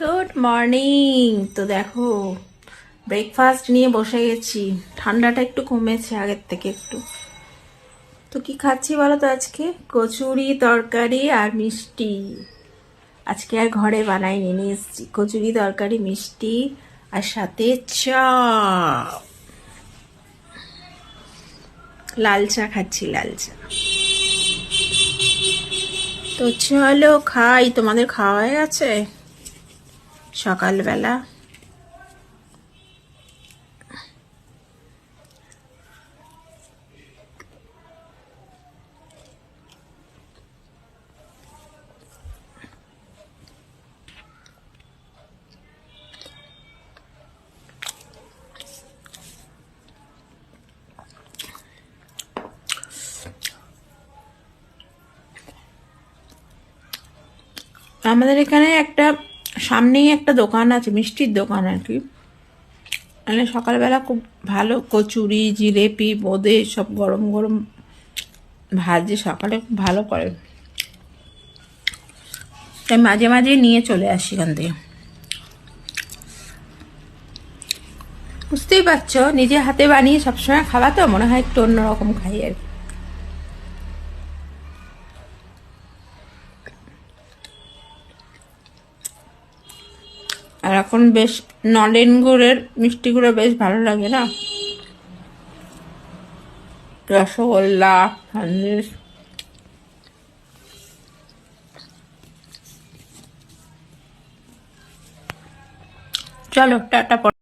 Good morning. তো দেখো, breakfast নিয়ে বসে গেছি। ঠান্ডাটা একটু কমেছে আগের থেকে একটু। তো কি খাচ্ছি বলো তো? আজকে কচুরি তরকারি আর মিষ্টি। আজকে আর ঘরে বানাইনি, নিয়ে এসেছি কচুরি তরকারি মিষ্টি আর সাথে চা, লাল চা খাচ্ছি, লাল চা। তো চলো খাই। তোমাদের খাওয়া হয়ে গেছে সকালবেলা? আমাদের এখানে একটা সামনেই একটা দোকান আছে, মিষ্টির দোকান আর কি। মানে সকালবেলা খুব ভালো কচুরি, জিলেপি, বোঁদে সব গরম গরম ভাজে সকালে, খুব ভালো করে। তাই মাঝে মাঝে নিয়ে চলে আসি এখান থেকে। বুঝতেই পারছো, নিজে হাতে বানিয়ে সবসময় খাওয়া তো মনে হয় একটু অন্যরকম খাই আর কি। আর এখন বেশ নলেন গুড়ের মিষ্টিগুলো বেশ ভালো লাগে না? রসগোল্লা, সন্দেশ। চলো টাটা।